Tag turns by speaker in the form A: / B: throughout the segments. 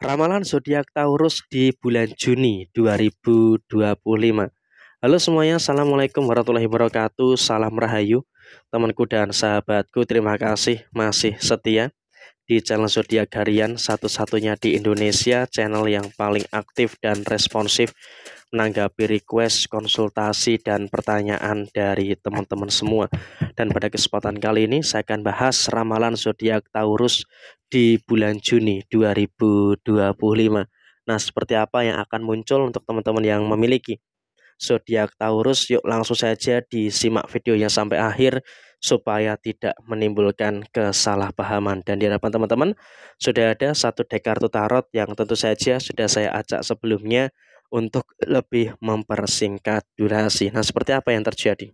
A: Ramalan zodiak Taurus di bulan Juni 2025. Halo semuanya, Assalamualaikum warahmatullahi wabarakatuh. Salam Rahayu, temanku dan sahabatku. Terima kasih masih setia di channel zodiak harian satu-satunya di Indonesia, channel yang paling aktif dan responsif menanggapi request, konsultasi, dan pertanyaan dari teman-teman semua. Dan pada kesempatan kali ini saya akan bahas ramalan zodiak Taurus di bulan Juni 2025. Nah, seperti apa yang akan muncul untuk teman-teman yang memiliki zodiak Taurus? Yuk langsung saja disimak videonya sampai akhir supaya tidak menimbulkan kesalahpahaman. Dan di hadapan teman-teman sudah ada satu deck kartu tarot yang tentu saja sudah saya acak sebelumnya untuk lebih mempersingkat durasi. Nah, seperti apa yang terjadi?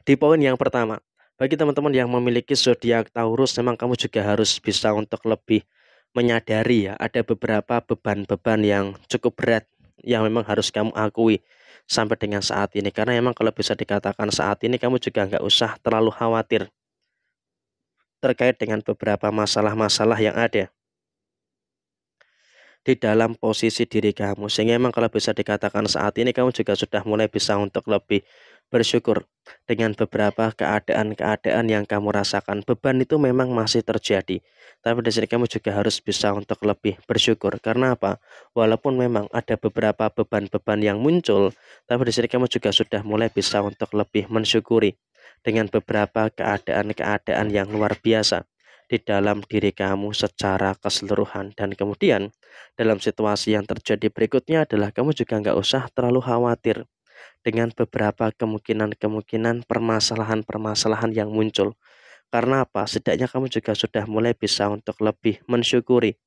A: Di poin yang pertama, bagi teman-teman yang memiliki zodiak Taurus, memang kamu juga harus bisa untuk lebih menyadari ya, ada beberapa beban-beban yang cukup berat yang memang harus kamu akui sampai dengan saat ini. Karena memang kalau bisa dikatakan saat ini kamu juga nggak usah terlalu khawatir terkait dengan beberapa masalah-masalah yang ada di dalam posisi diri kamu. Sehingga memang kalau bisa dikatakan saat ini kamu juga sudah mulai bisa untuk lebih bersyukur dengan beberapa keadaan-keadaan yang kamu rasakan. Beban itu memang masih terjadi, tapi di sini kamu juga harus bisa untuk lebih bersyukur. Karena apa? Walaupun memang ada beberapa beban-beban yang muncul, tapi di sini kamu juga sudah mulai bisa untuk lebih mensyukuri dengan beberapa keadaan-keadaan yang luar biasa di dalam diri kamu secara keseluruhan. Dan kemudian dalam situasi yang terjadi berikutnya adalah kamu juga nggak usah terlalu khawatir dengan beberapa kemungkinan-kemungkinan permasalahan-permasalahan yang muncul. Karena apa? Setidaknya kamu juga sudah mulai bisa untuk lebih mensyukuri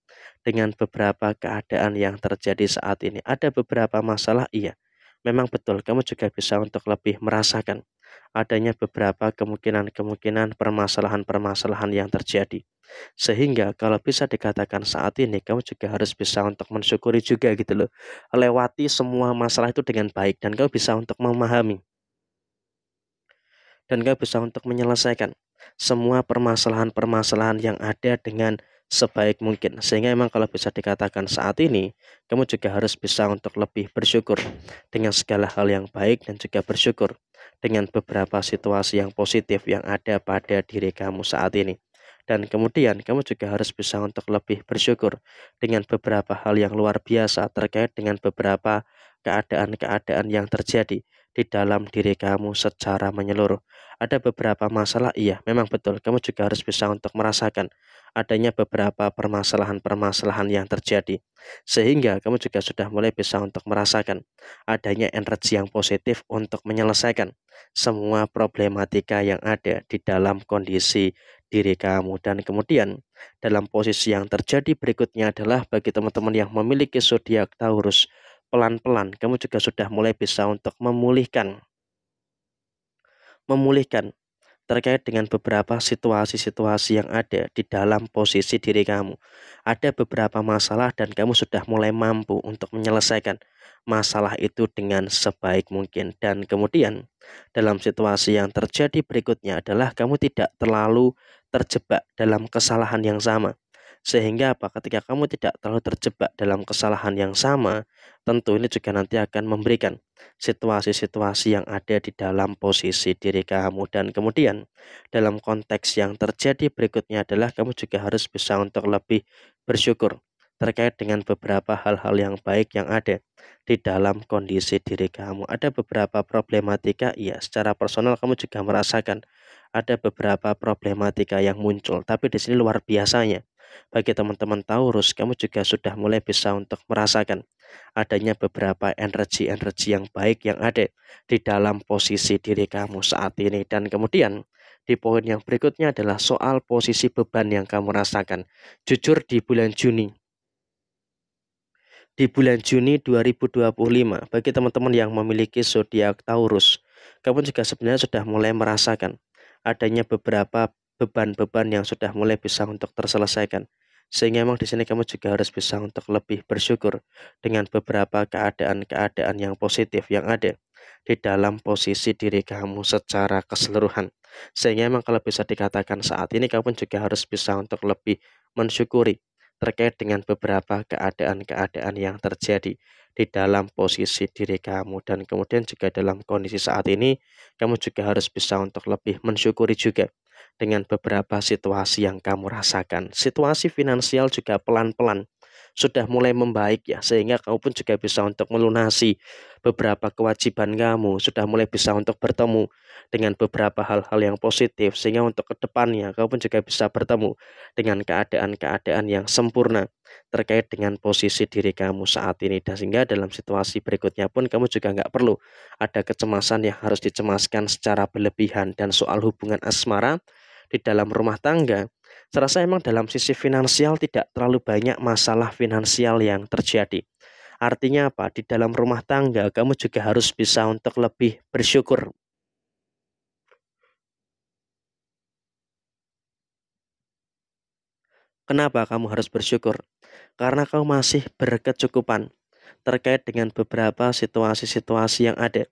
A: dengan beberapa keadaan yang terjadi saat ini. Ada beberapa masalah, iya. Memang betul, kamu juga bisa untuk lebih merasakan adanya beberapa kemungkinan-kemungkinan permasalahan-permasalahan yang terjadi. Sehingga kalau bisa dikatakan saat ini kamu juga harus bisa untuk mensyukuri juga gitu loh. Lewati semua masalah itu dengan baik dan kamu bisa untuk memahami dan kamu bisa untuk menyelesaikan semua permasalahan-permasalahan yang ada dengan sebaik mungkin. Sehingga memang kalau bisa dikatakan saat ini kamu juga harus bisa untuk lebih bersyukur dengan segala hal yang baik dan juga bersyukur dengan beberapa situasi yang positif yang ada pada diri kamu saat ini. Dan kemudian kamu juga harus bisa untuk lebih bersyukur dengan beberapa hal yang luar biasa terkait dengan beberapa keadaan-keadaan yang terjadi di dalam diri kamu secara menyeluruh. Ada beberapa masalah, iya, memang betul. Kamu juga harus bisa untuk merasakan adanya beberapa permasalahan-permasalahan yang terjadi. Sehingga kamu juga sudah mulai bisa untuk merasakan adanya energi yang positif untuk menyelesaikan semua problematika yang ada di dalam kondisi diri kamu. Dan kemudian dalam posisi yang terjadi berikutnya adalah bagi teman-teman yang memiliki zodiak Taurus, pelan-pelan kamu juga sudah mulai bisa untuk memulihkan terkait dengan beberapa situasi-situasi yang ada di dalam posisi diri kamu. Ada beberapa masalah dan kamu sudah mulai mampu untuk menyelesaikan masalah itu dengan sebaik mungkin. Dan kemudian dalam situasi yang terjadi berikutnya adalah kamu tidak terlalu terjebak dalam kesalahan yang sama. Sehingga apa? Ketika kamu tidak terlalu terjebak dalam kesalahan yang sama, tentu ini juga nanti akan memberikan situasi-situasi yang ada di dalam posisi diri kamu. Dan kemudian dalam konteks yang terjadi berikutnya adalah kamu juga harus bisa untuk lebih bersyukur terkait dengan beberapa hal-hal yang baik yang ada di dalam kondisi diri kamu. Ada beberapa problematika, iya, secara personal kamu juga merasakan ada beberapa problematika yang muncul, tapi di sini luar biasanya bagi teman-teman Taurus, kamu juga sudah mulai bisa untuk merasakan adanya beberapa energi-energi yang baik yang ada di dalam posisi diri kamu saat ini. Dan kemudian di poin yang berikutnya adalah soal posisi beban yang kamu rasakan. Jujur di bulan Juni 2025, bagi teman-teman yang memiliki zodiak Taurus, kamu juga sebenarnya sudah mulai merasakan adanya beberapa beban-beban yang sudah mulai bisa untuk terselesaikan. Sehingga memang di sini kamu juga harus bisa untuk lebih bersyukur dengan beberapa keadaan-keadaan yang positif yang ada di dalam posisi diri kamu secara keseluruhan. Sehingga memang kalau bisa dikatakan saat ini kamu juga harus bisa untuk lebih mensyukuri terkait dengan beberapa keadaan-keadaan yang terjadi di dalam posisi diri kamu, dan kemudian juga dalam kondisi saat ini kamu juga harus bisa untuk lebih mensyukuri juga dengan beberapa situasi yang kamu rasakan. Situasi finansial juga pelan-pelan sudah mulai membaik ya, sehingga kamu pun juga bisa untuk melunasi beberapa kewajiban kamu, sudah mulai bisa untuk bertemu dengan beberapa hal-hal yang positif, sehingga untuk kedepannya kamu pun juga bisa bertemu dengan keadaan-keadaan yang sempurna terkait dengan posisi diri kamu saat ini, dan sehingga dalam situasi berikutnya pun kamu juga nggak perlu ada kecemasan yang harus dicemaskan secara berlebihan. Dan soal hubungan asmara di dalam rumah tangga, saya rasa emang dalam sisi finansial tidak terlalu banyak masalah finansial yang terjadi. Artinya apa? Di dalam rumah tangga kamu juga harus bisa untuk lebih bersyukur. Kenapa kamu harus bersyukur? Karena kamu masih berkecukupan terkait dengan beberapa situasi-situasi yang ada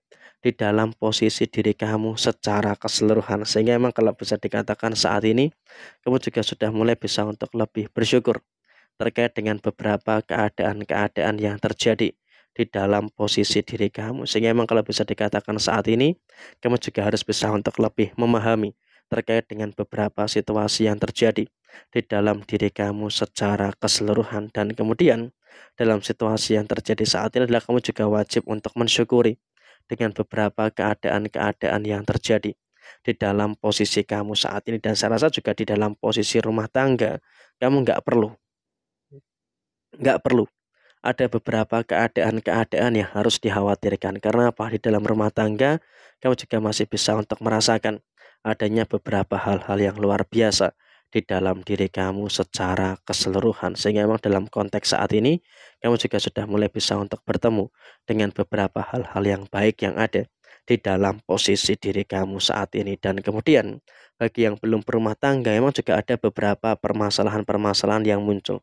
A: di dalam posisi diri kamu secara keseluruhan. Sehingga emang kalau bisa dikatakan saat ini kamu juga sudah mulai bisa untuk lebih bersyukur terkait dengan beberapa keadaan-keadaan yang terjadi di dalam posisi diri kamu. Sehingga emang kalau bisa dikatakan saat ini kamu juga harus bisa untuk lebih memahami terkait dengan beberapa situasi yang terjadi di dalam diri kamu secara keseluruhan. Dan kemudian dalam situasi yang terjadi saat ini adalah kamu juga wajib untuk mensyukuri dengan beberapa keadaan-keadaan yang terjadi di dalam posisi kamu saat ini. Dan saya rasa juga di dalam posisi rumah tangga kamu nggak perlu ada beberapa keadaan-keadaan yang harus dikhawatirkan. Karena apa? Di dalam rumah tangga, kamu juga masih bisa untuk merasakan adanya beberapa hal-hal yang luar biasa di dalam diri kamu secara keseluruhan. Sehingga memang dalam konteks saat ini, kamu juga sudah mulai bisa untuk bertemu dengan beberapa hal-hal yang baik yang ada di dalam posisi diri kamu saat ini. Dan kemudian, bagi yang belum berumah tangga, memang juga ada beberapa permasalahan-permasalahan yang muncul.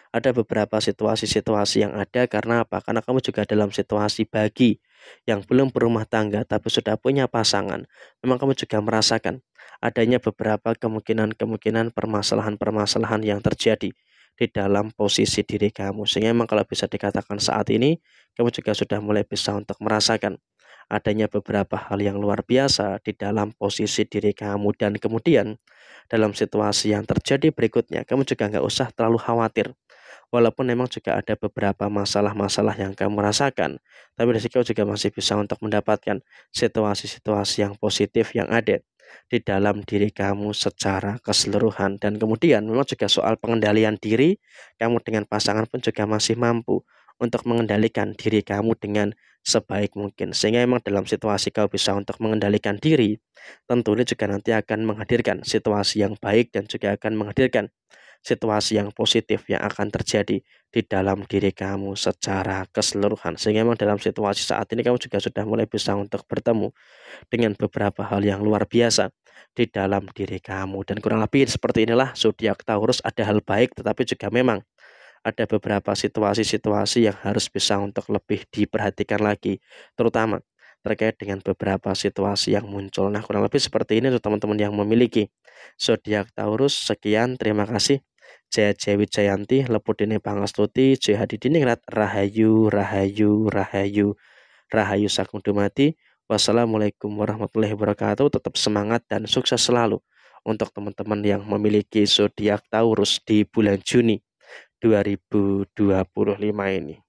A: Ada beberapa situasi-situasi yang ada karena apa? Karena kamu juga dalam situasi bagi yang belum berumah tangga tapi sudah punya pasangan. Memang kamu juga merasakan adanya beberapa kemungkinan-kemungkinan permasalahan-permasalahan yang terjadi di dalam posisi diri kamu. Sehingga memang kalau bisa dikatakan saat ini kamu juga sudah mulai bisa untuk merasakan adanya beberapa hal yang luar biasa di dalam posisi diri kamu. Dan kemudian dalam situasi yang terjadi berikutnya kamu juga nggak usah terlalu khawatir. Walaupun memang juga ada beberapa masalah-masalah yang kamu rasakan, tapi dari situ juga masih bisa untuk mendapatkan situasi-situasi yang positif yang ada di dalam diri kamu secara keseluruhan. Dan kemudian memang juga soal pengendalian diri, kamu dengan pasangan pun juga masih mampu untuk mengendalikan diri kamu dengan sebaik mungkin. Sehingga memang dalam situasi kau bisa untuk mengendalikan diri, tentu ini juga nanti akan menghadirkan situasi yang baik dan juga akan menghadirkan situasi yang positif yang akan terjadi di dalam diri kamu secara keseluruhan. Sehingga memang dalam situasi saat ini kamu juga sudah mulai bisa untuk bertemu dengan beberapa hal yang luar biasa di dalam diri kamu. Dan kurang lebih seperti inilah zodiak Taurus, ada hal baik tetapi juga memang ada beberapa situasi-situasi yang harus bisa untuk lebih diperhatikan lagi, terutama terkait dengan beberapa situasi yang muncul. Nah, kurang lebih seperti ini untuk teman-teman yang memiliki zodiak Taurus. Sekian, terima kasih. Jaya Jaya Wijayanti, Lepudine Pangastuti, Jaya Hadidiningrat, Rahayu, Rahayu, Rahayu, Rahayu Sakung Dumadi. Wassalamualaikum warahmatullahi wabarakatuh. Tetap semangat dan sukses selalu untuk teman-teman yang memiliki zodiak Taurus di bulan Juni 2025 ini.